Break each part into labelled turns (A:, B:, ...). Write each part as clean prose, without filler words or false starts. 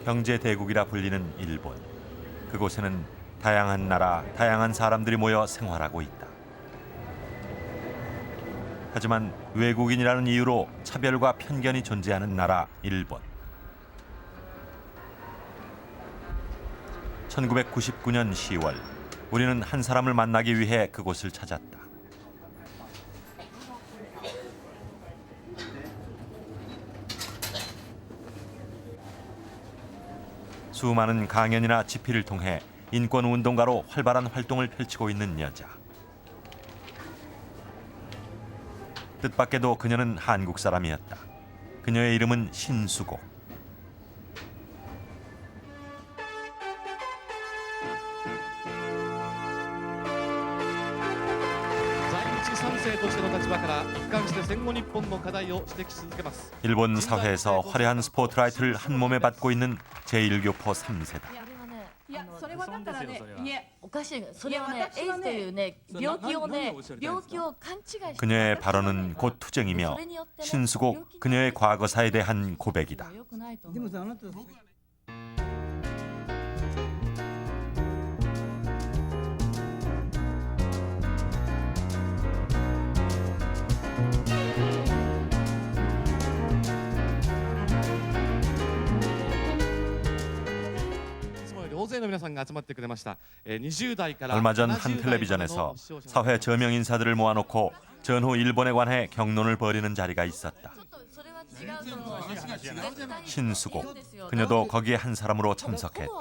A: 경제 대국이라 불리는 일본. 그곳에는 다양한 나라, 다양한 사람들이 모여 생활하고 있다. 하지만 외국인이라는 이유로 차별과 편견이 존재하는 나라 일본. 1999년 10월 우리는 한 사람을 만나기 위해 그곳을 찾았다. 수많은 강연이나 집회를 통해 인권운동가로 활발한 활동을 펼치고 있는 여자. 뜻밖에도 그녀는 한국 사람이었다. 그녀의 이름은 신수고. 일본 사회에서 화려한 스포트라이트를 한 몸에 받고 있는 제1교포 3세다.
B: いやそれはだからねいえおかしいそれはねエイズというね病気を勘違いして
A: 그녀의 발언은 곧 투쟁이며 신수곡 그녀의 과거사에 대한 고백이다. 얼마 전 한 텔레비전에서 사회 저명 인사들을 모아놓고 전후 일본에 관해 경론을 벌이는 자리가 있었다. 신수고, 그녀도 거기에 한 사람으로 참석했다.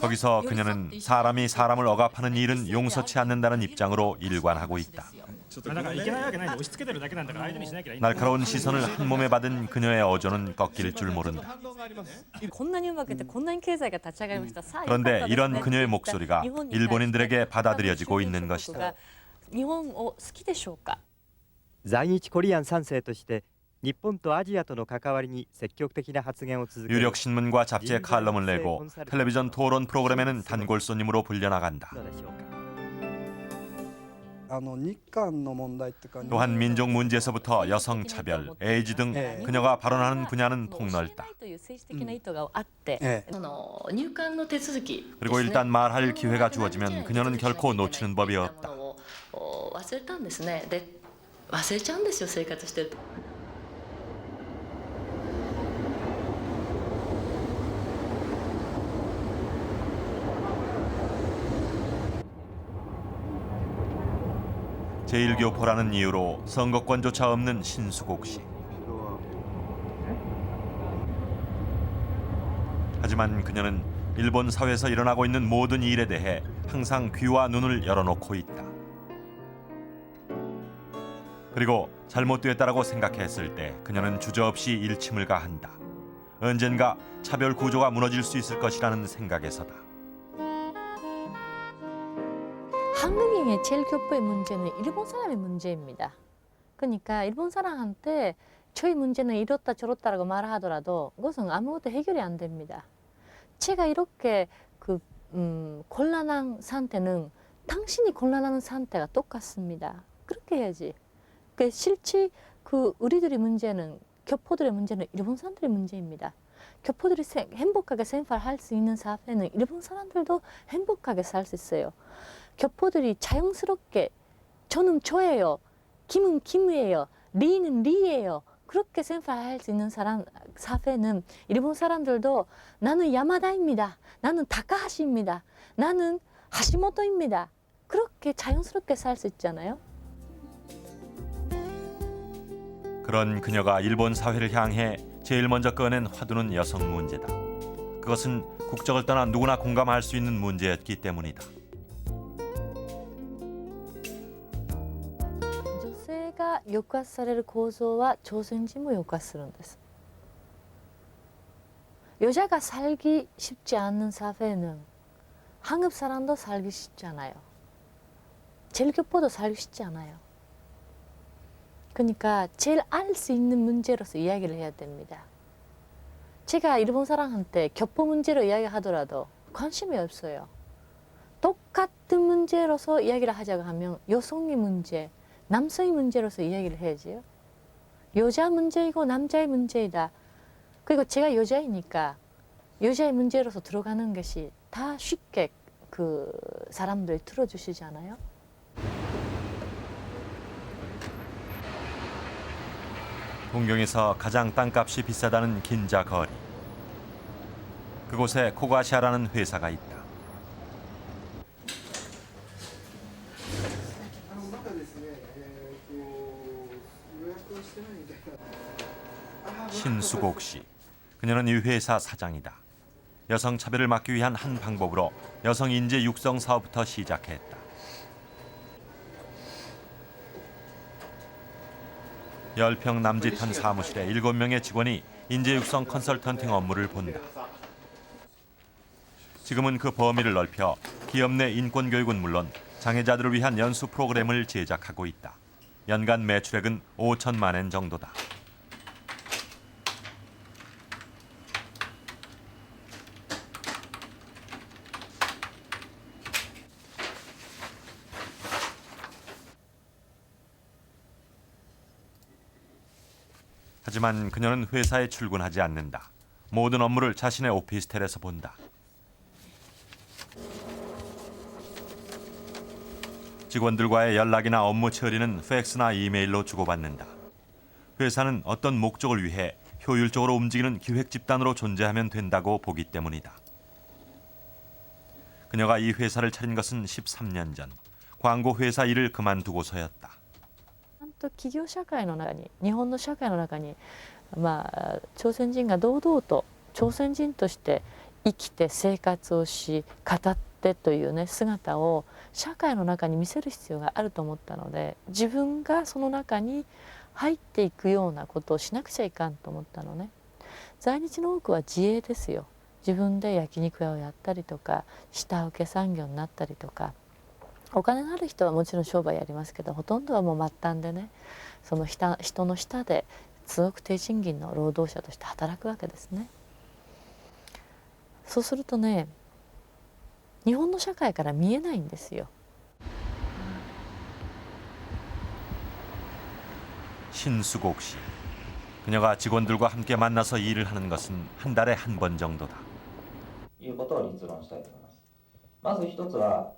A: 거기서 그녀는 사람이 사람을 억압하는 일은 용서치 않는다는 입장으로 일관하고 있다. 날카로운 시선을 한 몸에 받은 그녀의 어조는 꺾일 줄 모른다. 그런데 이런 그녀의 목소리가 일본인들에게 받아들여지고 있는 것이다.
C: 在日コリアン3世として日本とアジアとの関わりに積極的な発言を続け
A: 유력 신문과 잡지에 칼럼을 내고 텔레비전 토론 프로그램에는 단골 손님으로 불려나간다. 또한 민족 문제에서부터 여성 차별, 에이즈 등 그녀가 발언하는 분야는 폭넓다. 그리고 일단 말할 기회가 주어지면 그녀는 결코 놓치는 법이 없다. 제1교포라는 이유로 선거권조차 없는 신수곡 씨. 하지만 그녀는 일본 사회에서 일어나고 있는 모든 일에 대해 항상 귀와 눈을 열어놓고 있다. 그리고 잘못되었다라고 생각했을 때 그녀는 주저없이 일침을 가한다. 언젠가 차별 구조가 무너질 수 있을 것이라는 생각에서다.
D: 한국인의 제일 교포의 문제는 일본 사람의 문제입니다. 그러니까 일본 사람한테 저희 문제는 이렇다 저렇다라고 말하더라도 그것은 아무것도 해결이 안 됩니다. 제가 이렇게 곤란한 상태는 당신이 곤란한 상태가 똑같습니다. 그렇게 해야지. 실제 우리들의 문제는 교포들의 문제는 일본 사람들의 문제입니다. 교포들이 행복하게 생활할 수 있는 사회는 일본 사람들도 행복하게 살 수 있어요. 교포들이 자연스럽게 저는 저예요, 김은 김이에요, 리는 리예요. 그렇게 생활할 수 있는 사회는 일본 사람들도 나는 야마다입니다, 나는 다카하시입니다, 나는 하시모토입니다. 그렇게 자연스럽게 살 수 있잖아요.
A: 그런 그녀가 일본 사회를 향해 제일 먼저 꺼낸 화두는 여성 문제다. 그것은 국적을 떠나 누구나 공감할 수 있는 문제였기 때문이다.
D: 女性が抑圧される構造は朝鮮人も抑圧するんです. 여자가 살기 쉽지 않은 사회는 한국 사람도 살기 쉽지 않아요. 제일교포도 살기 쉽지 않아요. 그러니까 제일 알 수 있는 문제로서 이야기를 해야 됩니다. 제가 일본 사람한테 교포 문제로 이야기하더라도 관심이 없어요. 똑같은 문제로서 이야기를 하자고 하면 여성의 문제, 남성의 문제로서 이야기를 해야지요. 여자 문제이고 남자의 문제이다. 그리고 제가 여자이니까 여자의 문제로서 들어가는 것이 다 쉽게 그 사람들 들어주시잖아요.
A: 동경에서 가장 땅값이 비싸다는 긴자 거리. 그곳에 코가시아라는 회사가 있다. 신수곡 씨. 그녀는 이 회사 사장이다. 여성 차별을 막기 위한 한 방법으로 여성 인재 육성 사업부터 시작했다. 10평 남짓한 사무실에 7명의 직원이 인재 육성 컨설턴팅 업무를 본다. 지금은 그 범위를 넓혀 기업 내 인권 교육은 물론 장애자들을 위한 연수 프로그램을 제작하고 있다. 연간 매출액은 5천만 엔 정도다. 하지만 그녀는 회사에 출근하지 않는다. 모든 업무를 자신의 오피스텔에서 본다. 직원들과의 연락이나 업무 처리는 팩스나 이메일로 주고받는다. 회사는 어떤 목적을 위해 효율적으로 움직이는 기획 집단으로 존재하면 된다고 보기 때문이다. 그녀가 이 회사를 차린 것은 13년 전. 광고 회사 일을 그만두고서였다.
D: 企業社会の中に日本の社会の中に、朝鮮人が堂々と朝鮮人として生きて生活をし語ってというね姿を社会の中に見せる必要があると思ったので、自分がその中に入っていくようなことをしなくちゃいかんと思ったのね。在日の多くは自営ですよ。自分で焼肉屋をやったりとか下請け産業になったりとか。お金のある人はもちろん商売やりますけど、ほとんどはもう末端でね、その人の下ですごく低賃金の労働者として働くわけですね。そうするとね、日本の社会から見えないんですよ。
A: 신수곡 씨. 그녀가 직원들과 함께 만나서 일을 하는 것은 한 달에 한 번 정도다.
E: いうことを立論したいと思います。まず一つは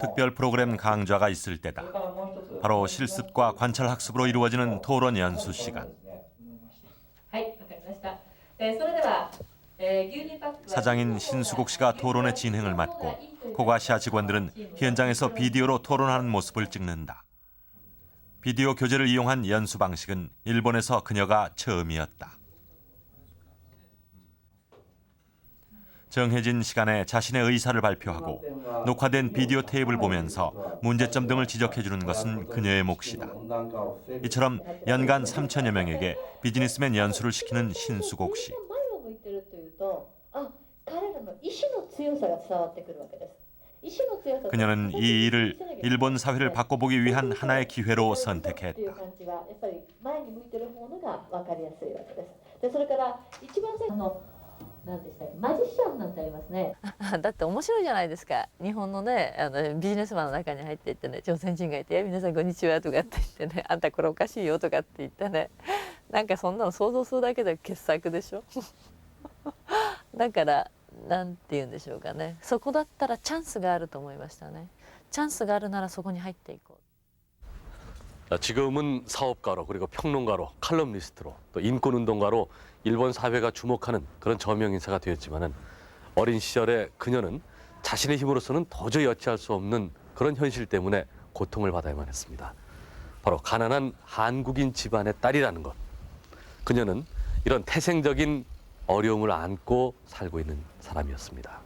A: 특별 프로그램 강좌가 있을 때다. 바로 실습과 관찰 학습으로 이루어지는 토론 연수 시간. 사장인 신수곡 씨가 토론의 진행을 맡고 코가시아 직원들은 현장에서 비디오로 토론하는 모습을 찍는다. 비디오 교재를 이용한 연수 방식은 일본에서 그녀가 처음이었다. 정해진 시간에 자신의 의사를 발표하고 녹화된 비디오 테이프를 보면서 문제점 등을 지적해주는 것은 그녀의 몫이다. 이처럼 연간 3천여 명에게 비즈니스맨 연수를 시키는 신수곡 씨. 그녀는 이 일을 일본 사회를 바꿔보기 위한 하나의 기회로 선택했다.
D: 何でしたっけ、マジシャンなんてありますね。だって面白いじゃないですか。日本のね、ビジネスマンの中に入っていってね、朝鮮人がいて、皆さんこんにちはとかって言ってね、あんたこれおかしいよとかって言ってね、なんかそんなの想像するだけで傑作でしょ。だからなんて言うんでしょうかね。そこだったらチャンスがあると思いましたね。チャンスがあるならそこに入っていこう。
F: 지금은 사업가로 그리고 평론가로 칼럼니스트로 또 인권운동가로 일본 사회가 주목하는 그런 저명 인사가 되었지만은 어린 시절에 그녀는 자신의 힘으로서는 도저히 여치할 수 없는 그런 현실 때문에 고통을 받아야만 했습니다. 바로 가난한 한국인 집안의 딸이라는 것. 그녀는 이런 태생적인 어려움을 안고 살고 있는 사람이었습니다.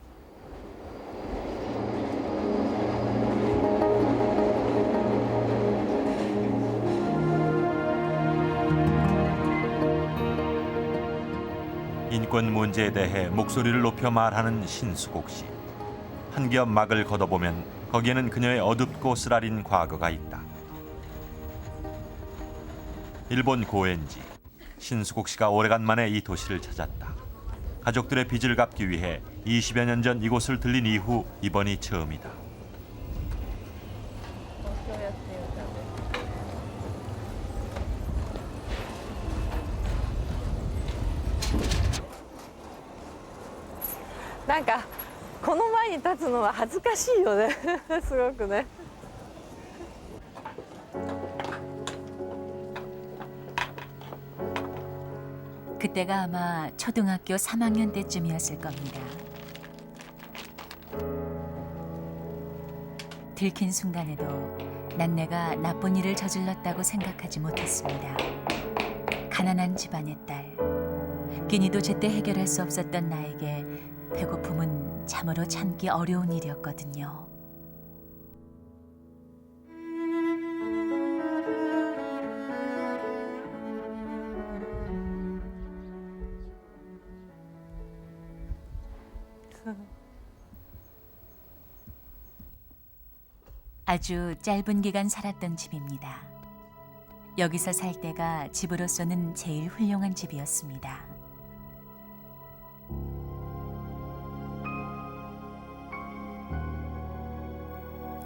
A: 인권 문제에 대해 목소리를 높여 말하는 신수곡 씨. 한 겹 막을 걷어보면 거기에는 그녀의 어둡고 쓰라린 과거가 있다. 일본 고엔지. 신수곡 씨가 오래간만에 이 도시를 찾았다. 가족들의 빚을 갚기 위해 20여 년 전 이곳을 들린 이후 이번이 처음이다.
D: なんかこの前に立つのは恥ずかしいよねすごくね。
G: 그때가 아마 초등학교 3학년 때쯤이었을 겁니다. 들킨 순간에도 난 내가 나쁜 일을 저질렀다고 생각하지 못했습니다. 가난한 집안의 딸. 끼니도 제때 해결할 수 없었던 나에게 배고픔은 참으로 참기 어려운 일이었거든요. 아주 짧은 기간 살았던 집입니다. 여기서 살 때가 집으로서는 제일 훌륭한 집이었습니다.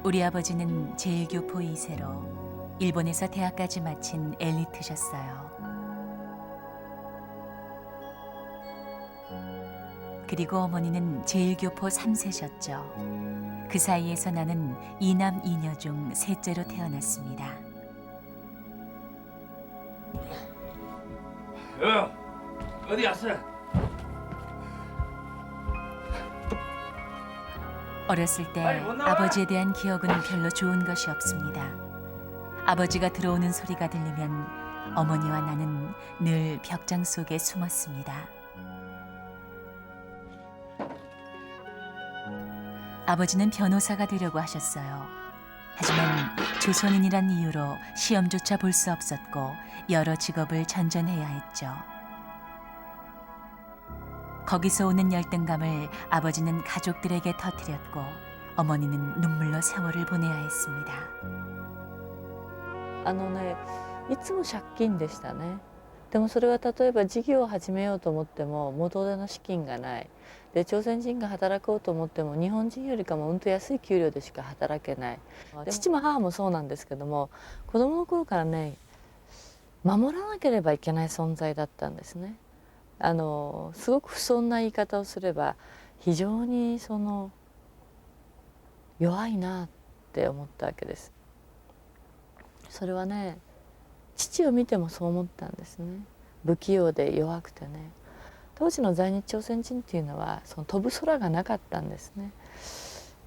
G: 우리 아버지는 제1교포 2세로 일본에서 대학까지 마친 엘리트셨어요. 그리고 어머니는 제1교포 3세셨죠. 그 사이에서 나는 2남 2녀 중 셋째로 태어났습니다.
F: 어디 갔어?
G: 어렸을 때 아버지에 대한 기억은 별로 좋은 것이 없습니다. 아버지가 들어오는 소리가 들리면 어머니와 나는 늘 벽장 속에 숨었습니다. 아버지는 변호사가 되려고 하셨어요. 하지만 조선인이란 이유로 시험조차 볼 수 없었고 여러 직업을 전전해야 했죠. 거기서 오는 열등감을 아버지는 가족들에게 터뜨렸고 어머니는 눈물로 세월을 보내야 했습니다.
D: いつも借金でしたね。でもそれは例えば事業を始めようと思っても元手の資金がない。で朝鮮人が働こうと思っても日本人よりかもうんと安い給料でしか働けない。父も母もそうなんですけども、子供の頃からね、守らなければいけない存在だったんですね。すごく不遜な言い方をすれば非常に弱いなって思ったわけです。それはね、父を見てもそう思ったんですね。不器用で弱くてね。当時の在日朝鮮人っていうのはその飛ぶ空がなかったんですね。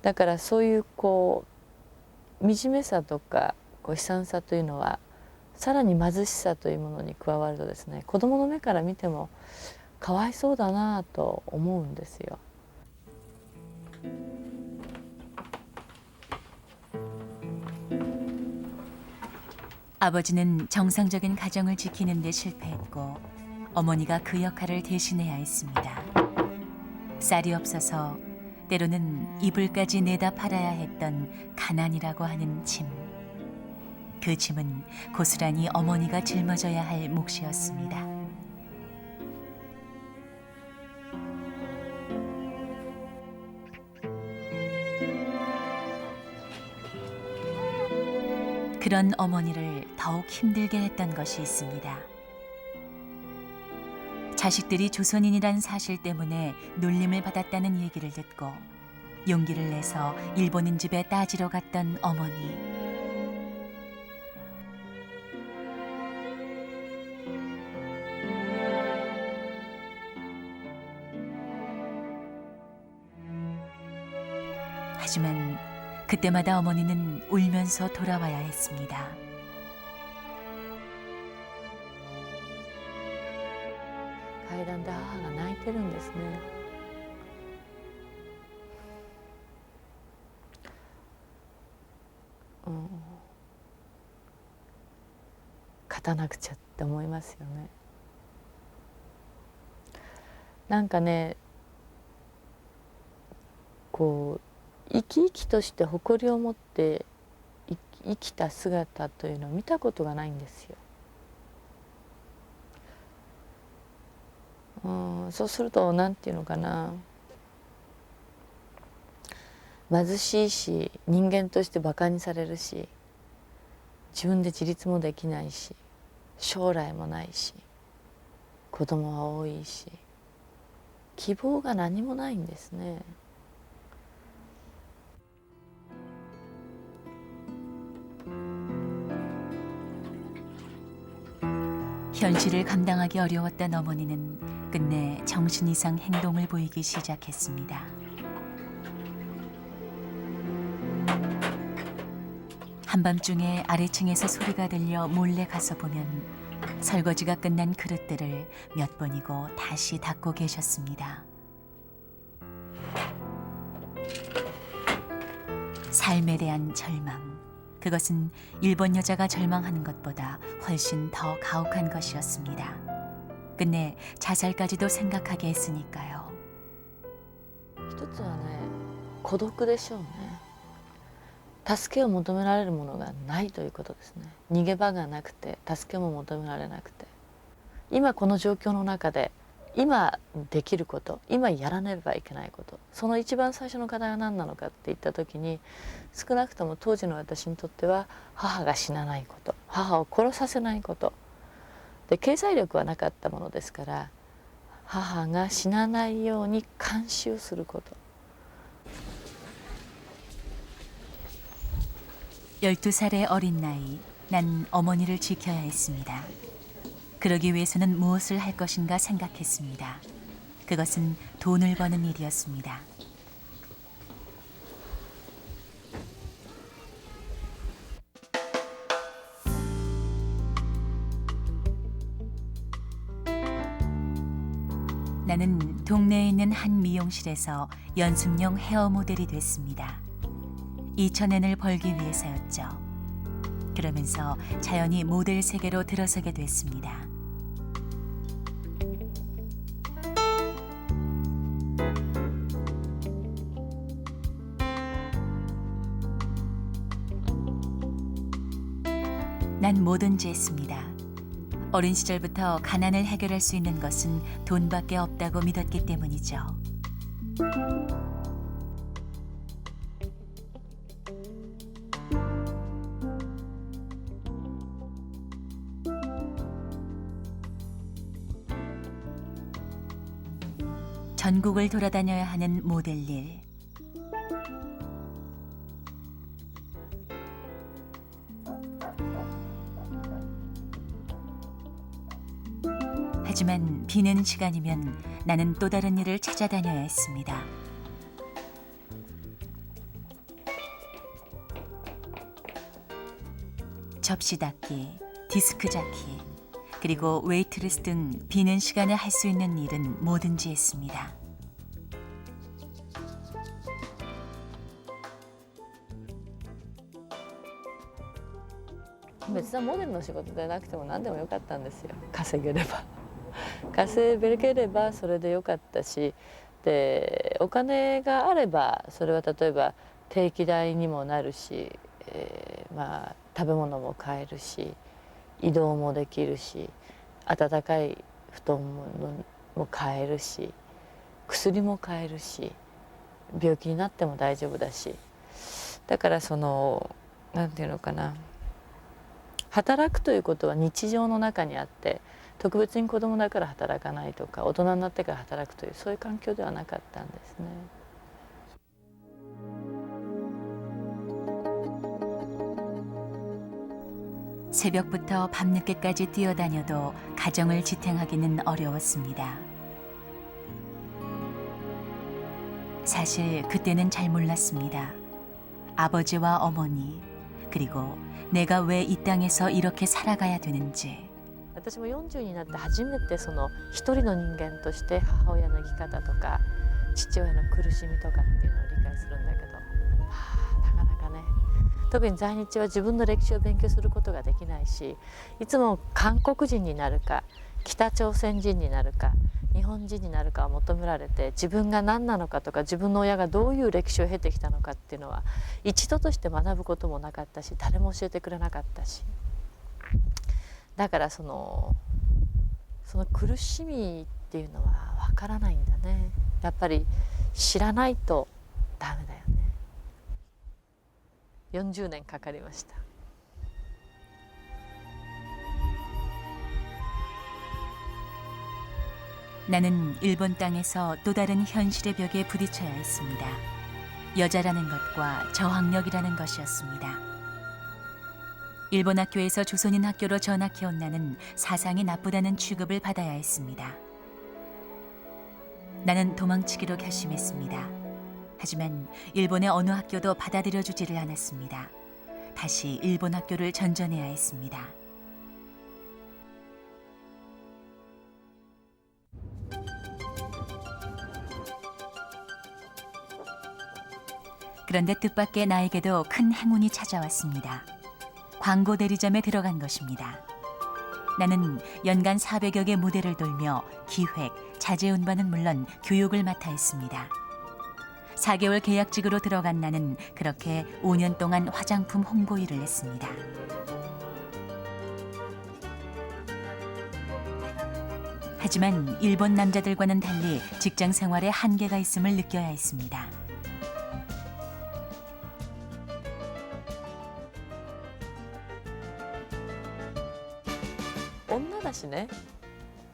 D: だからそういう惨めさとか悲惨さというのはさらに貧しさというものに加わるとですね、子供の目から見てもかわいそうだなと思うんですよ。
G: 아버지는 정상적인 가정을 지키는 데 실패했고 어머니가 그 역할을 대신해야 했습니다. 쌀이 없어서 때로는 이불까지 내다 팔아야 했던 가난이라고 하는 짐. 그 짐은 고스란히 어머니가 짊어져야 할 몫이었습니다. 그런 어머니를 더욱 힘들게 했던 것이 있습니다. 자식들이 조선인이란 사실 때문에 놀림을 받았다는 얘기를 듣고 용기를 내서 일본인 집에 따지러 갔던 어머니. 하지만 그때마다 어머니는 울면서 돌아와야 했습니다.
D: 階段で母が泣いてるんですね。勝たなくちゃって思いますよね。なんかね、生き生きとして誇りを持って生きた姿というのを見たことがないんですよ。そうすると何て言うのかな、貧しいし人間としてバカにされるし、自分で自立もできないし、将来もないし、子供は多いし、希望が何もないんですね。
G: 현실을 감당하기 어려웠던 어머니는 끝내 정신 이상 행동을 보이기 시작했습니다. 한밤중에 아래층에서 소리가 들려 몰래 가서 보면 설거지가 끝난 그릇들을 몇 번이고 다시 닦고 계셨습니다. 삶에 대한 절망. 그것은 일본 여자가 절망하는 것보다 훨씬 더 가혹한 것이었습니다. 끝내 자살까지도 생각하게 했으니까요.
D: 一つはね、孤独でしょうね。助けを求められるものがないということですね。逃げ場がなくて、助けも求められなくて、今この状況の中で今できること、今やらねばいけないこと、その一番最初の課題は何なのかっていった時に、少なくとも当時の私にとっては母が死なないこと、母を殺させないことで、経済力はなかったものですから、母が死なないように監視をすること。
G: 12살의 어린 나이, 난 어머니를 지켜야 했습니다. 그러기 위해서는 무엇을 할 것인가 생각했습니다. 그것은 돈을 버는 일이었습니다. 나는 동네에 있는 한 미용실에서 연습용 헤어 모델이 됐습니다. 2,000엔을 벌기 위해서였죠. 그러면서 자연히 모델 세계로 들어서게 됐습니다. 난 뭐든지 했습니다. 어린 시절부터 가난을 해결할 수 있는 것은 돈밖에 없다고 믿었기 때문이죠. 전국을 돌아다녀야 하는 모델 일. 하지만 비는 시간이면 나는 또 다른 일을 찾아다녀야 했습니다. 접시 닦기, 디스크 잡기, 그리고 웨이트리스 등 비는 시간에 할 수 있는 일은 뭐든지 했습니다.
D: 別にモデルの仕事でなくても何でもよかったんですよ。稼げれば稼げればそれでよかったし、でお金があればそれは例えば定期代にもなるし、まあ食べ物も買えるし、移動もできるし、暖かい布団も買えるし、薬も買えるし、病気になっても大丈夫だし、だからそのなんていうのかな、働くということは日常の中にあって、特別に子供だから働かないとか、大人になってから働くというそういう環境ではなかったんですね。
G: 새벽부터 밤늦게까지 뛰어다녀도 가정을 지탱하기는 어려웠습니다. 사실 그때는 잘 몰랐습니다. 아버지와 어머니, 그리고 내가 왜 이 땅에서 이렇게 살아가야 되는지.
D: 私も40になって初めてその一人の人間として母親の生き方とか父親の苦しみとかっていうのを理解するんだけど、なかなかね、特に在日は自分の歴史を勉強することができないし、いつも韓国人になるか北朝鮮人になるか日本人になるかを求められて、自分が何なのかとか自分の親がどういう歴史を経てきたのかっていうのは一度として学ぶこともなかったし、誰も教えてくれなかったし、だからその苦しみっていうのはわからないんだね。やっぱり知らないとダメだよね。40年かかりました。
G: 나는 일본 땅에서 또 다른 현실의 벽에 부딪혀야 했습니다. 여자라는 것과 저학력이라는 것이었습니다. 일본 학교에서 조선인 학교로 전학해온 나는 사상이 나쁘다는 취급을 받아야 했습니다. 나는 도망치기로 결심했습니다. 하지만 일본의 어느 학교도 받아들여주지를 않았습니다. 다시 일본 학교를 전전해야 했습니다. 그런데 뜻밖의 나에게도 큰 행운이 찾아왔습니다. 광고 대리점에 들어간 것입니다. 나는 연간 400여 개 무대를 돌며 기획, 자재 운반은 물론 교육을 맡아 했습니다. 4개월 계약직으로 들어간 나는 그렇게 5년 동안 화장품 홍보 일을 했습니다. 하지만 일본 남자들과는 달리 직장 생활에 한계가 있음을 느껴야 했습니다.
D: 女だしね、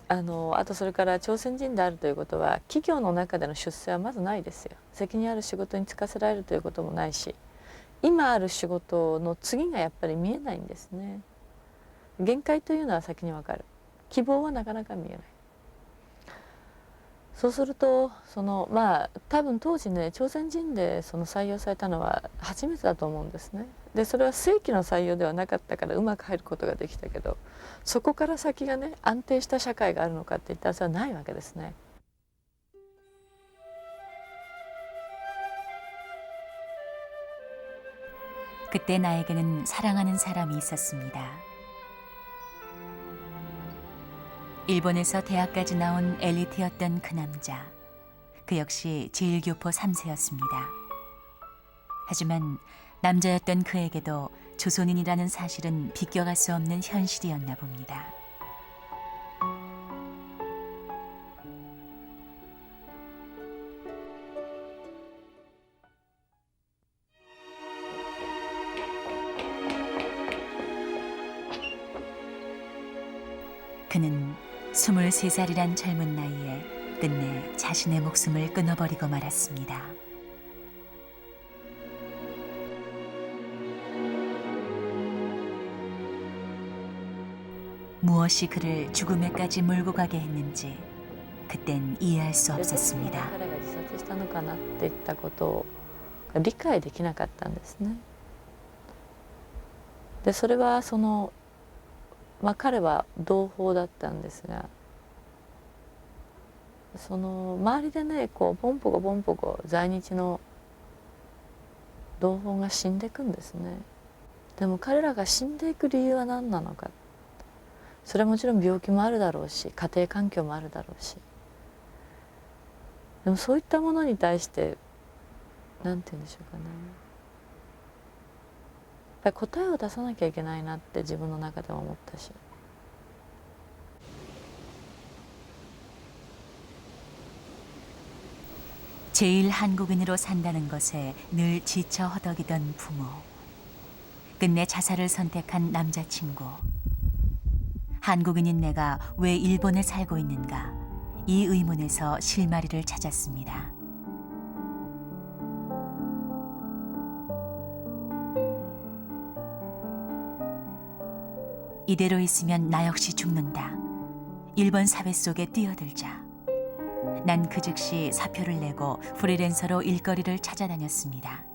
D: あとそれから朝鮮人であるということは企業の中での出世はまずないですよ。責任ある仕事に就かせられるということもないし、今ある仕事の次がやっぱり見えないんですね。限界というのは先に分かる。希望はなかなか見えない。そうすると多分当時ね、朝鮮人で採用されたのは初めてだと思うんですね。でそれは正規の採用ではなかったからうまく入ることができたけど、そこから先がね、安定した社会があるのかっていったらそれはないわけですね。
G: 그때 나에게는 사랑하는 사람이 있었습니다. 일본에서 대학까지 나온 엘리트였던 그 남자. 그 역시 제1교포 3세였습니다. 하지만 남자였던 그에게도 조선인이라는 사실은 비껴갈 수 없는 현실이었나 봅니다. 그는 23살이란 젊은 나이에 끝내 자신의 목숨을 끊어버리고 말았습니다. 무엇이 그를 죽음에까지 몰고 가게 했는지 그땐 이해할 수 없었습니다.
D: 彼が自殺したのかなっていったことを理解できなかったんですね。でそれは彼は同胞だったんですが、周りでね、こうボンポコ在日の同胞が死んでいくんですね。でも彼らが死んでいく理由は何なのか、それはもちろん病気もあるだろうし、家庭環境もあるだろうし、でもそういったものに対して何て言うんでしょうかね、やっぱり答えを出さなきゃいけないなって自分の中では思ったし。
G: 제일 한국인으로 산다는 것에 늘 지쳐 허덕이던 부모. 끝내 자살을 선택한 남자친구. 한국인인 내가 왜 일본에 살고 있는가? 이 의문에서 실마리를 찾았습니다. 이대로 있으면 나 역시 죽는다. 일본 사회 속에 뛰어들자. 난 그 즉시 사표를 내고 프리랜서로 일거리를 찾아다녔습니다.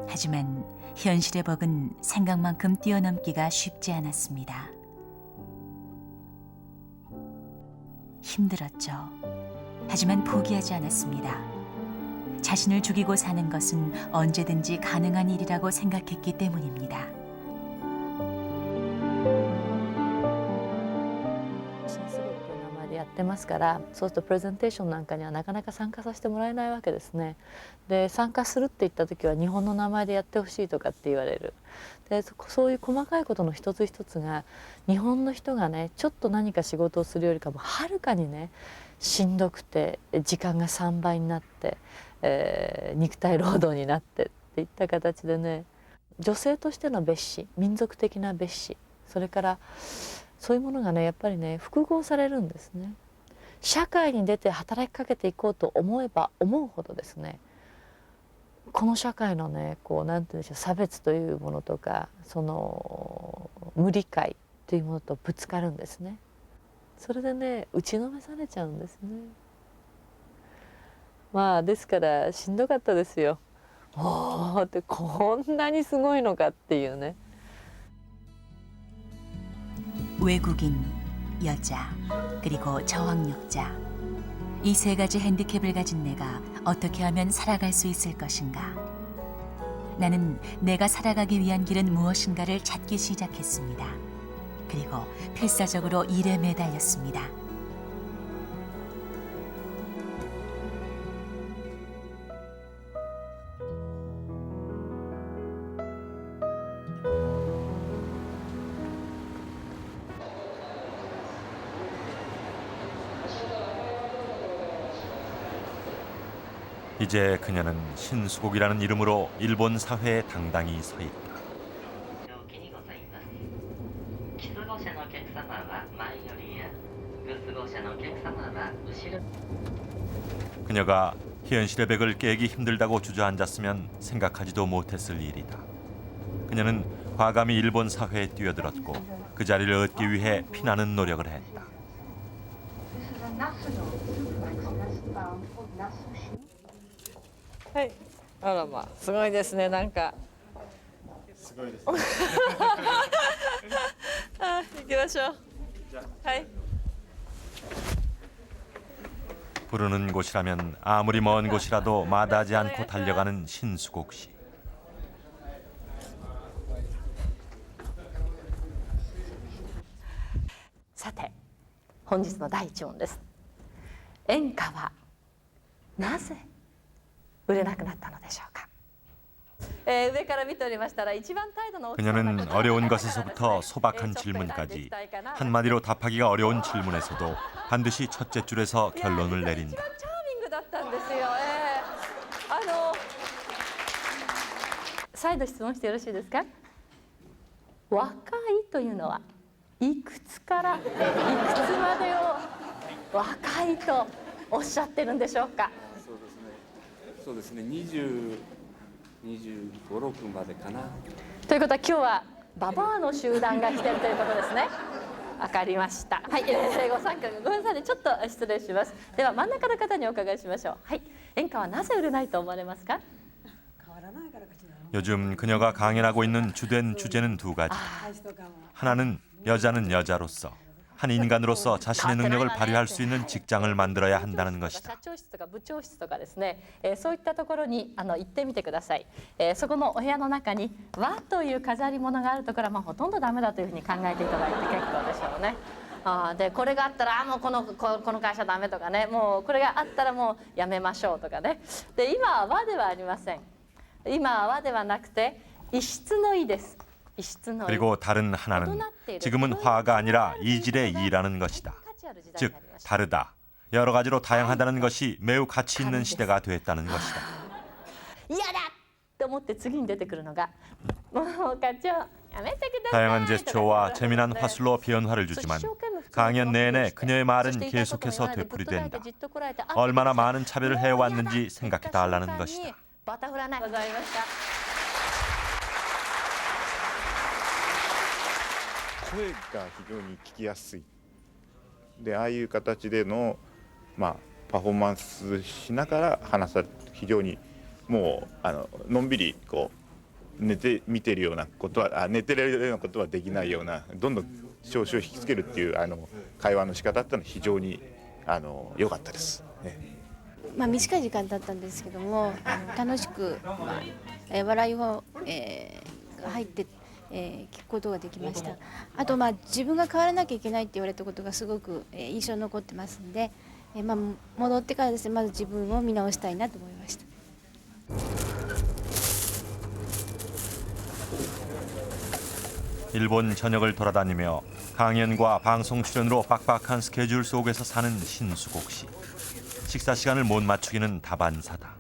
G: 하지만 현실의 벽은 생각만큼 뛰어넘기가 쉽지 않았습니다. 힘들었죠. 하지만 포기하지 않았습니다. 자신을 죽이고 사는 것은 언제든지 가능한 일이라고 생각했기 때문입니다.
D: やってますから、そうするとプレゼンテーションなんかにはなかなか参加させてもらえないわけですね。で参加するって言った時は日本の名前でやってほしいとかって言われる。でそういう細かいことの一つ一つが日本の人がね、ちょっと何か仕事をするよりかもはるかにねしんどくて、時間が3倍になって、肉体労働になってっていった形でね、女性としての蔑視、民族的な蔑視、それからそういうものがねやっぱりね複合されるんですね。社会に出て働きかけていこうと思えば思うほどですね、この社会のねこうなんていうんでしょう、差別というものとかその無理解というものとぶつかるんですね。それでね打ちのめされちゃうんですね。まあですからしんどかったですよ。おーってこんなにすごいのかっていうね。
G: 외국인, 여자, 그리고 저항력자. 이 세 가지 핸디캡을 가진 내가 어떻게 하면 살아갈 수 있을 것인가? 나는 내가 살아가기 위한 길은 무엇인가를 찾기 시작했습니다. 그리고 필사적으로 일에 매달렸습니다.
A: 이제 그녀는 신수곡이라는 이름으로 일본 사회에 당당히 서 있다.
H: お気にございます。キス号車のお客様は前よりや、グス号車のお客様は後ろ。
A: 그녀가 현실의 벽을 깨기 힘들다고 주저앉았으면 생각하지도 못했을 일이다. 그녀는 과감히 일본 사회에 뛰어들었고 그 자리를 얻기 위해 피나는 노력을 했다.
D: はい。あらまあすごいですねなんか。すごいです、ね。あ行きましょう。はい。
A: 부르는 곳이라면 아무리 먼 곳이라도 마다하지 않고 달려가는 신수곡 씨.
D: さて本日の第一問です。演歌はなぜ売れなくなったのでしょうか。上から見ておりましたら一番態度の大きさ
A: 그녀는 어려운 것에서부터 소박한 질문까지 한마디로 답하기가 어려운 질문에서도 반드시 첫째 줄에서 결론을 내린다.
D: チャーミングだったんですよ。再度質問してよろしいですか。若いというのはいくつからいくつまでを若いとおっしゃってるんでしょうか。
I: そうですね。25、6までかな。
D: ということは今日はババアの集団が来てるということですね。わかりました。はい、ご参加ごめんなさいね、ちょっと失礼します。では真ん中の方にお伺いしましょう。はい、演歌はなぜ売れないと思われますか。
A: 요즘 그녀가 강연하고 있는 주된 주제는 두 가지. 하나는 여자는 여자로서, 한 인간으로서 자신의 능력을 발휘할 수 있는 직장을 만들어야 한다는 것이다.
D: 社長室とか部長室とかですね、そういったところに行ってみてください。そこのお部屋の中に和という飾り物があるところはまあほとんどダメだというふうに考えていただいて結構でしょうね。でこれがあったらもうこの会社ダメとかね、もうこれがあったらもうやめましょうとかね。で今は和ではありません。今は和ではなくて異質の異です。
A: 그리고 다른 하나는 지금은 화가 아니라 이질의 이라는 것이다. 즉 다르다, 여러 가지로 다양하다는 것이 매우 가치 있는 시대가 됐다는 것이다.
D: 嫌だと思って次に出てくるのがもう課長やめてください
A: 다양한 제스처와 재미난 화술로 변화를 주지만 강연 내내 그녀의 말은 계속해서 되풀이된다. 얼마나 많은 차별을 해왔는지 생각해달라는 것이다.
D: バタフライございました。
J: 声が非常に聞きやすいで、ああいう形での、パフォーマンスしながら話される、非常にもうのんびりこう寝て見てるようなことは寝てるようなことはできないような、どんどん調子を引きつけるっていう会話の仕方っていうのは非常に良かったです、ね。
K: 短い時間だったんですけども、楽しく、笑いを、入って聞くことができました。あと自分が変わらなきゃいけないって言われたことがすごく印象に残ってますんで、戻ってからですね、まず自分を見直したいなと思いました。
A: 일본 전역을 돌아다니며 강연과 방송 출연으로 빡빡한 스케줄 속에서 사는 신수곡 씨. 식사 시간을 못 맞추기는 다반사다.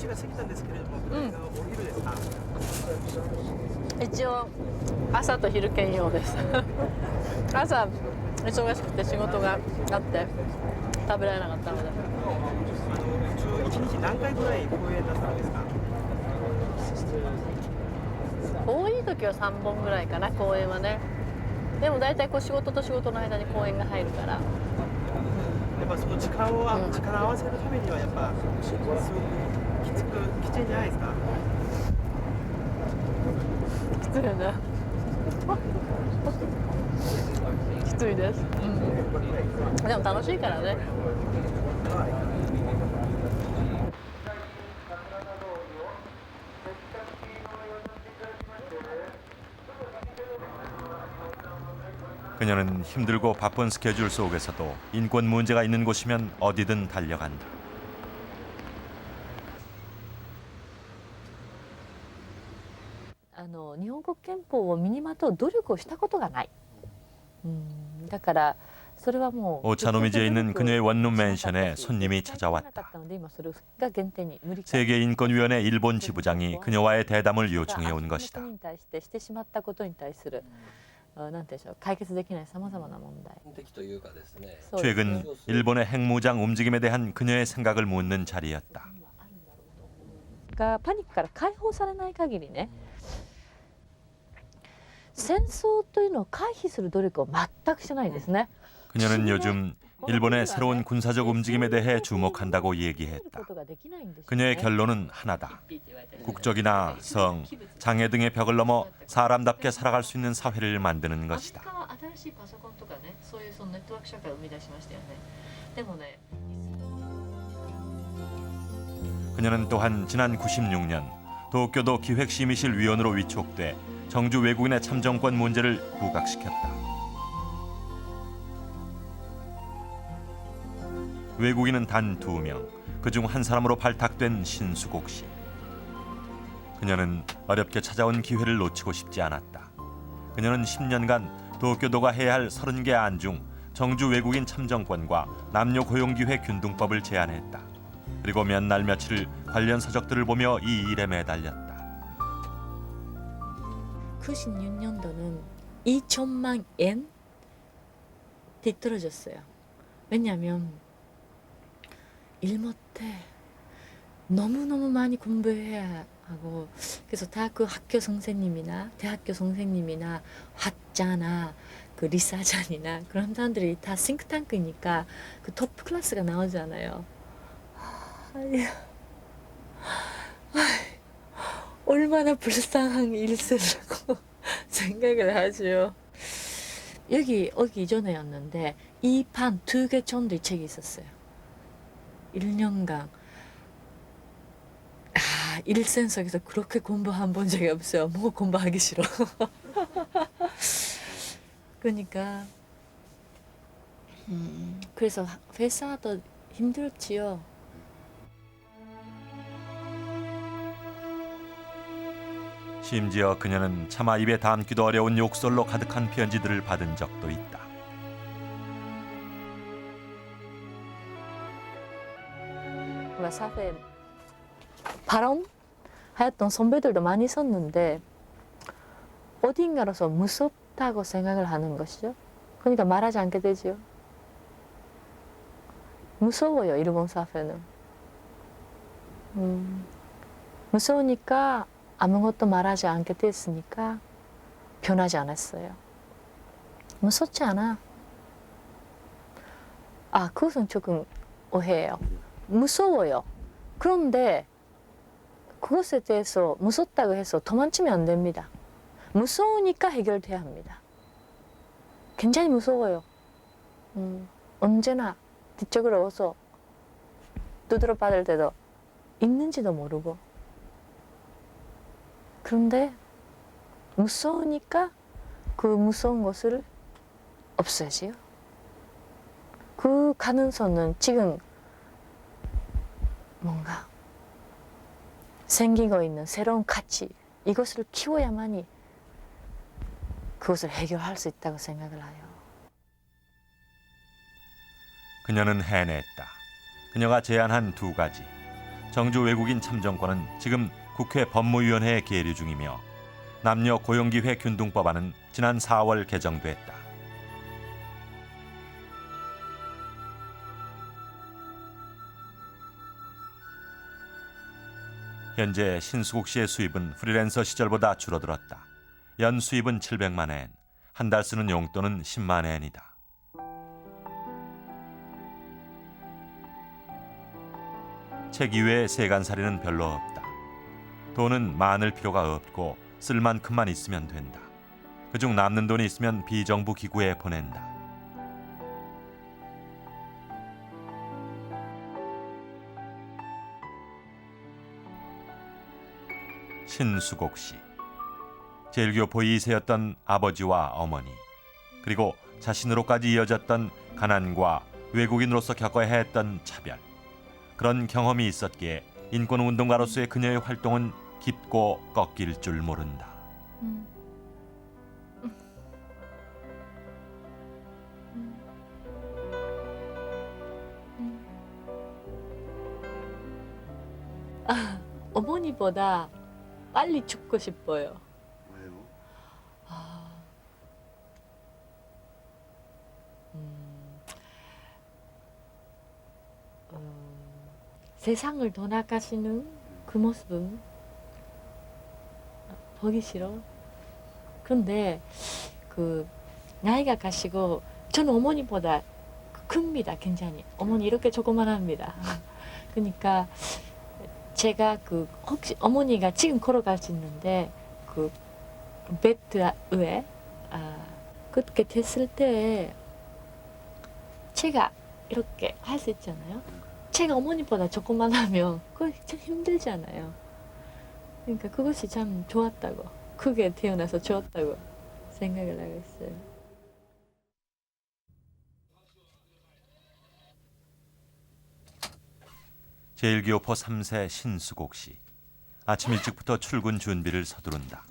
L: 時が過ぎたんですけれども、これがお昼ですか？
D: 一応朝と昼兼用です朝忙しくて仕事があって食べられなかったので。
L: 普通1日何回ぐらい公演だったんですか？
D: 多い時は3本ぐらいかな、公演はね。でも大体こう仕事と仕事の間に公演が入るから。
L: やっぱその時間を合わせるためにはやっぱすごくきついんじゃないですか？
D: きついよねきついです、でも楽しいからね。
A: 그녀는 힘들고 바쁜 스케줄 속에서도 인권 문제가 있는 곳이면 어디든 달려간다.
D: 일본憲法を身にまとう努力をしたことがない。だからそれはもう
A: 오차노미지에 있는 그녀의 원룸 맨션에 손님이 찾아왔다. 세계인권위원회 일본 지부장이 그녀와의 대담을 요청해 온 것이다. 최근 일본의 핵무장 움직임에 대한 그녀의 생각을 묻는 자리였다.
D: パニックから解放されない限りね、戦争というのを回避する努力を全くしないんですね。
A: 그녀는 요즘 일본의 새로운 군사적 움직임에 대해 주목한다고 얘기했다. 그녀의 결론은 하나다. 국적이나 성, 장애 등의 벽을 넘어 사람답게 살아갈 수 있는 사회를 만드는 것이다. 그녀는 또한 지난 96년 도쿄도 기획심의실 위원으로 위촉돼 정주 외국인의 참정권 문제를 부각시켰다. 외국인은 단 2명, 그중 한 사람으로 발탁된 신수곡 씨. 그녀는 어렵게 찾아온 기회를 놓치고 싶지 않았다. 그녀는 10년간 도쿄도가 해야 할 30개 안 중 정주 외국인 참정권과 남녀 고용기회 균등법을 제안했다. 그리고 몇 날 며칠 관련 서적들을 보며 이 일에 매달렸다.
D: 96년도는 2천만 엔 뒤떨어졌어요. 왜냐하면 일 못해. 너무너무 많이 공부해야 하고, 그래서 다 그 학교 선생님이나 대학교 선생님이나 학자나 그 리사장이나 그런 사람들이 다 싱크탱크니까 그 토프 클래스가 나오잖아요. 얼마나 불쌍한 일세라고 생각을 하죠. 여기 오기 전에였는데 이 판 2개 정도 이 책이 있었어요. 1년간 일생 속에서 그렇게 공부 한 본 적이 없어요. 뭐 공부하기 싫어. 그러니까 그래서 회사도 힘들지요.
A: 심지어 그녀는 차마 입에 담기도 어려운 욕설로 가득한 편지들을 받은 적도 있다.
D: 사회 발언 하였던 선배들도 많이 있었는데 어딘가로서 무섭다고 생각을 하는 것이죠. 그러니까 말하지 않게 되죠. 무서워요, 일본 사회는. 무서우니까 아무것도 말하지 않게 됐으니까 변하지 않았어요. 무섭지 않아. 그것은 조금 오해예요. 무서워요. 그런데 그것에 대해서 무섭다고 해서 도망치면 안 됩니다. 무서우니까 해결돼야 합니다. 굉장히 무서워요. 언제나 뒤쪽으로 와서 두드려 받을 때도 있는지도 모르고. 그런데 무서우니까 그 무서운 것을 없애지요. 그 가능성은 지금 뭔가 생기고 있는 새로운 가치, 이것을 키워야만이 그것을 해결할 수 있다고 생각을 해요.
A: 그녀는 해냈다. 그녀가 제안한 2가지. 정주 외국인 참정권은 지금 국회 법무위원회에 계류 중이며 남녀 고용기회 균등법안은 지난 4월 개정됐다. 현재 신수국 씨의 수입은 프리랜서 시절보다 줄어들었다. 연 수입은 700만 엔, 한 달 쓰는 용돈은 10만 엔이다. 책 이외에 세간살이는 별로 없다. 돈은 많을 필요가 없고 쓸 만큼만 있으면 된다. 그중 남는 돈이 있으면 비정부 기구에 보낸다. 신수곡 씨. 제일교포 2세였던 아버지와 어머니, 그리고 자신으로까지 이어졌던 가난과 외국인으로서 겪어야 했던 차별. 그런 경험이 있었기에 인권운동가로서의 그녀의 활동은 깊고 꺾일 줄 모른다.
D: 어머니보다 빨리 죽고 싶어요.
I: 왜요?
D: 세상을 떠나가시는 그 모습은 보기 싫어. 그런데 그 나이가 가시고 저는 어머니보다 큽니다. 굉장히. 어머니 이렇게 조그만합니다. 그러니까 제가 그 혹시 어머니가 지금 걸어갈 수 있는데 그 베드 위에 그렇게 됐을 때 제가 이렇게 할 수 있잖아요. 제가 어머니보다 조그만하면 그거 참 힘들잖아요. 그러니까 그것이 참 좋았다고, 크게 태어나서 좋았다고 생각을 하고 있어요.
A: 제일교포 3세 신수곡 씨. 아침 일찍부터 출근 준비를 서두른다.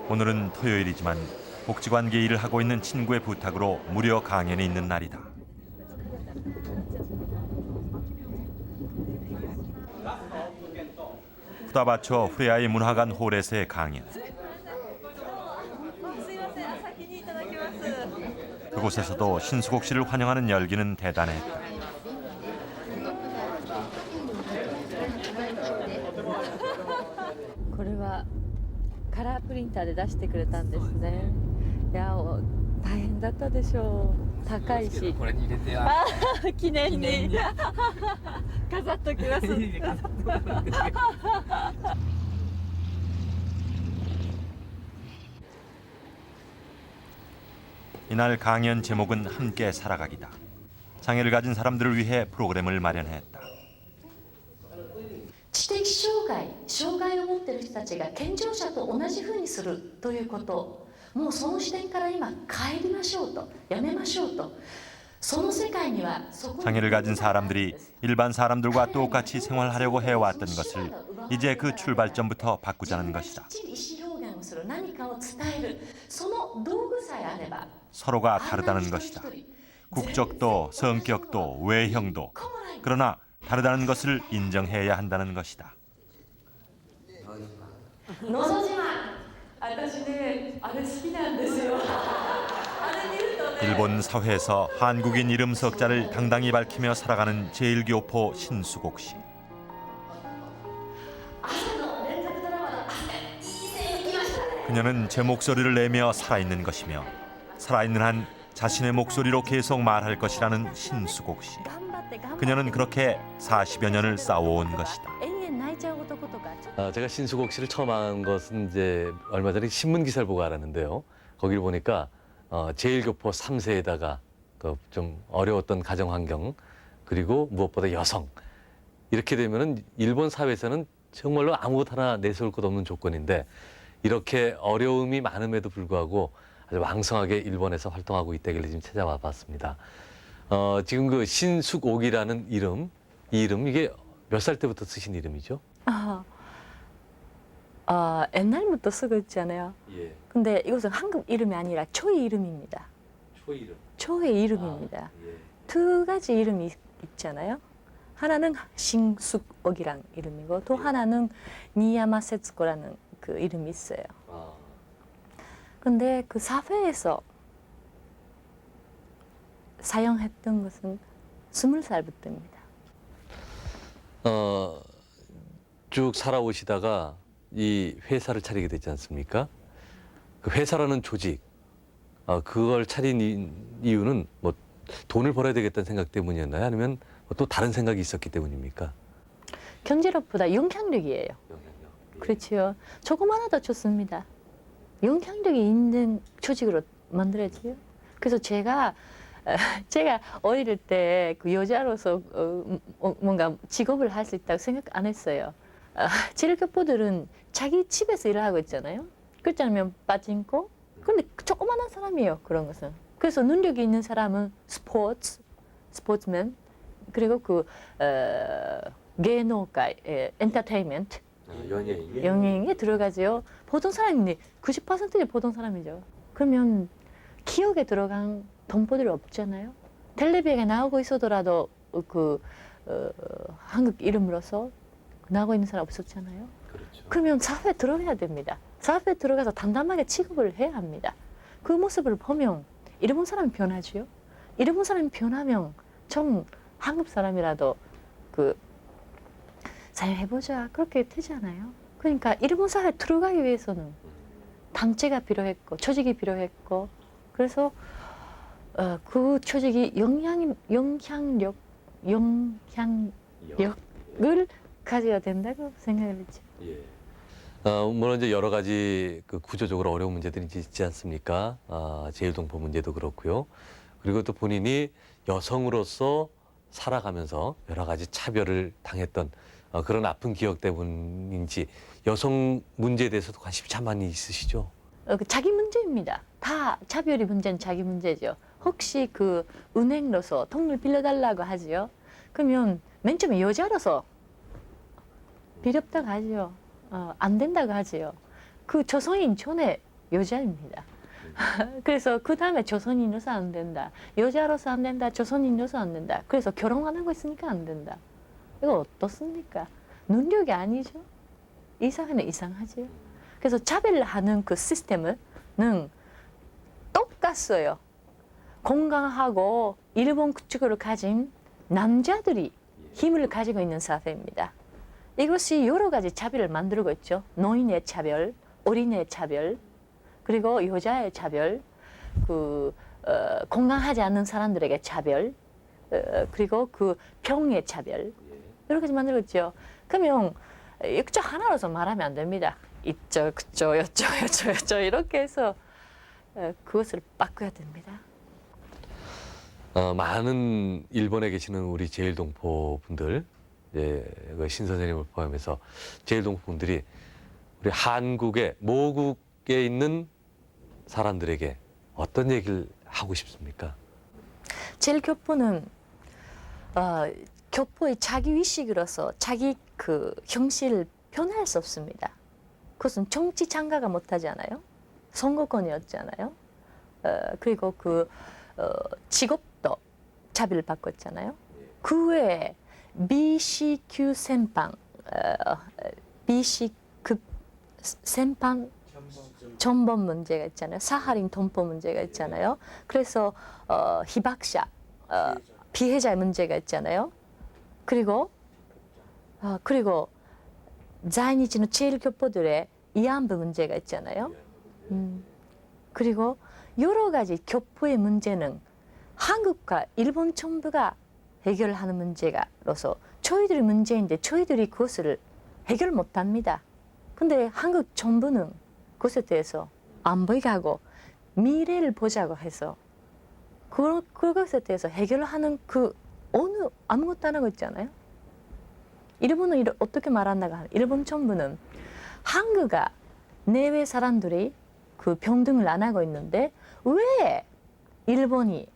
A: 오늘은 토요일이지만 복지관계 일을 하고 있는 친구의 부탁으로 무료 강연이 있는 날이다. 후다바초 후레아이 문화관 홀에서의 강연. 그곳에서도 신수곡 씨를 환영하는 열기는 대단했다.
D: 이거カラープリンターで出してくれたんですね。いや、大変だったでしょう。高いし。これに入れてや。記念に。飾っときます。
A: 이날 강연 제목은 함께 살아가기다. 장애를 가진 사람들을 위해 프로그램을 마련했다.
B: 知的障害、障害を持っている人たちが健常者と同じふうにするということ、もうその視点から今帰りましょうと、やめましょうと。
A: 장애를 가진 사람들이 일반 사람들과 똑같이 생활하려고 해왔던 것을 이제 그 출발점부터 바꾸자는 것이다. 서로가 다르다는 것이다. 국적도 성격도 외형도 그러나 다르다는 것을 인정해야 한다는 것이다. 일본 사회에서 한국인 이름 석자를 당당히 밝히며 살아가는 제일교포 신수곡 씨. 그녀는 제 목소리를 내며 살아있는 것이며 살아있는 한 자신의 목소리로 계속 말할 것이라는 신수곡 씨. 그녀는 그렇게 40여 년을 싸워온 것이다.
F: 제가 신수곡 씨를 처음 한 것은 이제 얼마 전에 신문 기사를 보고 알았는데요. 거기를 보니까 제일교포 3세에다가 그 좀 어려웠던 가정 환경 그리고 무엇보다 여성 이렇게 되면은 일본 사회에서는 정말로 아무것 하나 내세울 것 없는 조건인데 이렇게 어려움이 많음에도 불구하고 아주 왕성하게 일본에서 활동하고 있다길래 지금 찾아와 봤습니다. 지금 그 신숙옥이라는 이름, 이 이름 이게 몇 살 때부터 쓰신 이름이죠?
D: 옛날부터 쓰고 있잖아요.
F: 예.
D: 근데 이것은 한국 이름이 아니라 초의 이름입니다.
F: 초 이름.
D: 초의 이름입니다.
F: 아, 예.
D: 두 가지 이름이 있잖아요. 하나는 신숙옥이란 이름이고 또 하나는 니야마 세츠코라는 그 이름이 있어요.
F: 아,
D: 근데 그 사회에서 사용했던 것은 20살부터입니다.
F: 쭉 살아오시다가 이 회사를 차리게 됐지 않습니까? 그 회사라는 조직, 그걸 차린 이유는 뭐 돈을 벌어야 되겠다는 생각 때문이었나요? 아니면 또 다른 생각이 있었기 때문입니까?
D: 경제력보다 영향력이에요.
F: 영향력. 예.
D: 그렇지요. 조금 하나도 좋습니다. 영향력이 있는 조직으로 만들어지요. 그래서 제가 어릴 때 그 여자로서 뭔가 직업을 할 수 있다고 생각 안 했어요. 제일교포들은 자기 집에서 일을 하고 있잖아요. 그렇지 않으면 빠진코. 근데 조그마한 사람이에요. 그런 것은. 그래서 능력이 있는 사람은 스포츠맨, 그리고 그芸能界, 엔터테인먼트, 연예인에 들어가죠. 보통 사람인데 90%이 보통 사람이죠. 그러면 기억에 들어간 동포들이 없잖아요. 텔레비에 나오고 있어더라도 한국 이름으로서 나오고 있는 사람 없었잖아요.
F: 그렇죠.
D: 그러면 사회에 들어가야 됩니다. 사회에 들어가서 담담하게 취급을 해야 합니다. 그 모습을 보면 일본 사람이 변하지요. 일본 사람이 변하면 좀 한국 사람이라도 사용해보자 그렇게 되잖아요. 그러니까 일본 사회에 들어가기 위해서는 단체가 필요했고 조직이 필요했고 그래서 그 조직이 영향력을 가져야 된다고 생각을 했죠.
F: 예. 물론 이제 여러 가지 그 구조적으로 어려운 문제들이 있지 않습니까? 제일동포 문제도 그렇고요. 그리고 또 본인이 여성으로서 살아가면서 여러 가지 차별을 당했던 그런 아픈 기억 때문인지 여성 문제에 대해서도 관심이 참 많이 있으시죠?
D: 자기 문제입니다. 다 차별이 문제는 자기 문제죠. 혹시 그 은행로서 돈을 빌려달라고 하지요. 그러면 맨 처음에 여자로서 필요 없다고 하지요. 안 된다고 하지요. 그 조선인 전에 여자입니다. 그래서 그 다음에 조선인으로서 안 된다. 여자로서 안 된다. 조선인으로서 안 된다. 그래서 결혼하는 거 있으니까 안 된다. 이거 어떻습니까? 능력이 아니죠. 이 사회는 이상하지요. 그래서 차별을 하는 그 시스템은 똑같어요. 건강하고 일본 국적을 가진 남자들이 힘을 가지고 있는 사회입니다. 이것이 여러 가지 차별을 만들고 있죠. 노인의 차별, 어린이의 차별, 그리고 여자의 차별, 건강하지 않은 사람들에게 차별, 그리고 그 병의 차별, 여러 가지 만들고 있죠. 그러면 이쪽 하나로서 말하면 안 됩니다. 이쪽, 그쪽, 이쪽 이렇게 해서 그것을 바꿔야 됩니다.
F: 많은 일본에 계시는 우리 제일동포 분들, 신 선생님을 포함해서 제일동포 분들이 우리 한국의 모국에 있는 사람들에게 어떤 얘기를 하고 싶습니까?
D: 제일교포는 교포의 자기 의식으로서 자기 그 형식을 변할 수 없습니다. 그것은 정치 참가가 못하지 않아요? 선거권이었잖아요. 그리고 직업도 차별을 받고 있잖아요. 그 외에 BCQ戦犯, BC급戦犯 전범 문제가 있잖아요. 사하린 동포 문제가 있잖아요. 그래서 희박자, 피해자의 문제가 있잖아요. 그리고在日の제일교포들의 위안부 문제가 있잖아요. 그리고 여러 가지 교포의 문제는 한국과 일본 정부가 해결하는 문제가로서 저희들의 문제인데 저희들이 그것을 해결 못합니다. 근데 한국 정부는 그것에 대해서 안 보이게 하고 미래를 보자고 해서 그것에 대해서 해결하는 아무것도 안 하고 있잖아요. 일본은 어떻게 말한다고 하면 일본 정부는 한국과 내외 사람들이 그 평등을 안 하고 있는데 왜 일본이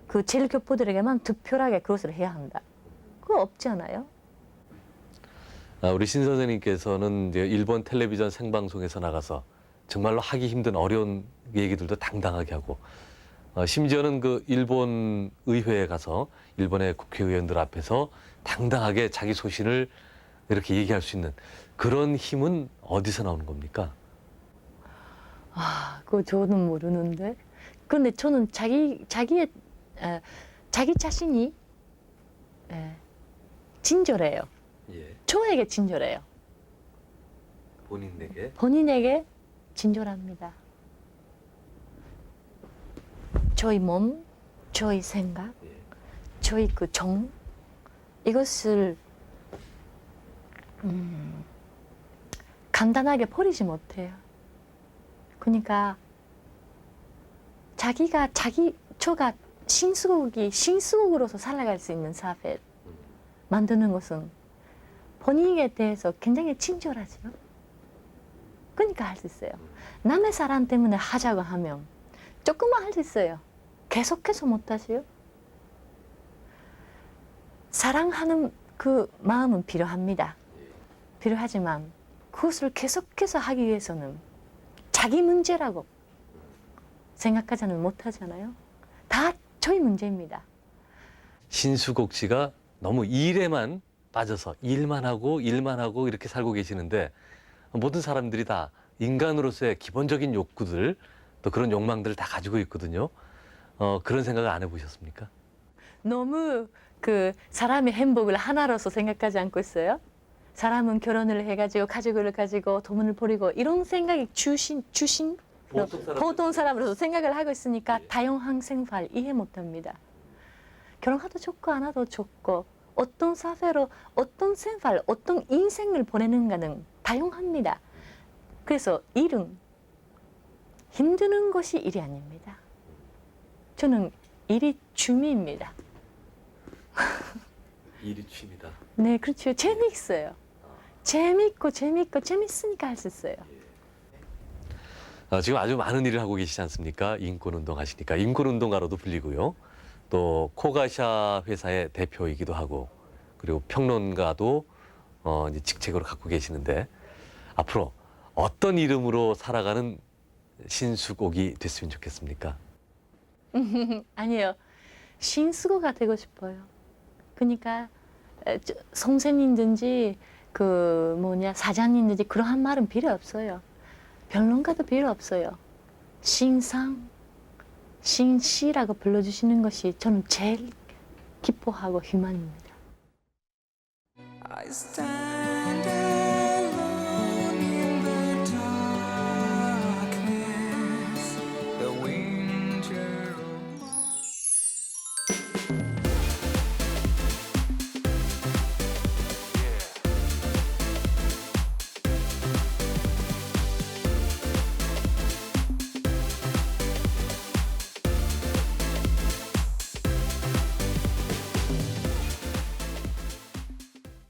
D: 그 제일교포들에게만 특별하게 그것을 해야 한다. 그거 없잖아요.
F: 우리 신 선생님께서는 이제 일본 텔레비전 생방송에서 나가서 정말로 하기 힘든 어려운 얘기들도 당당하게 하고 심지어는 그 일본 의회에 가서 일본의 국회의원들 앞에서 당당하게 자기 소신을 이렇게 얘기할 수 있는 그런 힘은 어디서 나오는 겁니까?
D: 그거 저는 모르는데. 근데 저는 자기 자신이 친절해요.
F: 예.
D: 저에게 친절해요. 본인에게 친절합니다. 저희 몸, 저희 생각, 저희 그 정, 이것을 간단하게 버리지 못해요. 그러니까 저가 신수국으로서 살아갈 수 있는 사회 만드는 것은 본인에 대해서 굉장히 친절하죠. 그러니까 할 수 있어요. 남의 사람 때문에 하자고 하면 조금만 할 수 있어요. 계속해서 못 하지요. 사랑하는 그 마음은 필요합니다. 필요하지만 그것을 계속해서 하기 위해서는 자기 문제라고 생각하지는 못하잖아요. 다 저희 문제입니다.
F: 신수곡 씨가 너무 일에만 빠져서 일만 하고 이렇게 살고 계시는데 모든 사람들이 다 인간으로서의 기본적인 욕구들 또 그런 욕망들을 다 가지고 있거든요. 그런 생각을 안 해보셨습니까?
D: 너무 그 사람의 행복을 하나로서 생각하지 않고 있어요. 사람은 결혼을 해가지고 가족을 가지고 돈을 버리고 이런 생각이 주신 보통 사람으로서 생각을 하고 있으니까 다양한 생활 이해 못합니다. 결혼해도 좋고 안 해도 좋고 어떤 사회로 어떤 생활, 어떤 인생을 보내는가는 다양합니다. 그래서 일은 힘드는 것이 일이 아닙니다. 저는 일이 취미입니다.
F: 일이 취미다.
D: 네, 그렇죠. 재미있어요. 재밌고 재밌으니까 할 수 있어요.
F: 지금 아주 많은 일을 하고 계시지 않습니까? 인권운동 하시니까 인권운동가로도 불리고요. 또 코가샤 회사의 대표이기도 하고 그리고 평론가도 이제 직책으로 갖고 계시는데 앞으로 어떤 이름으로 살아가는 신수곡이 됐으면 좋겠습니까?
D: 아니에요. 신수고가 되고 싶어요. 그러니까 선생님든지 사장님든지 그러한 말은 필요 없어요. 변론가도 필요 없어요. 신상, 신씨라고 불러주시는 것이 저는 제일 기뻐하고 희망입니다.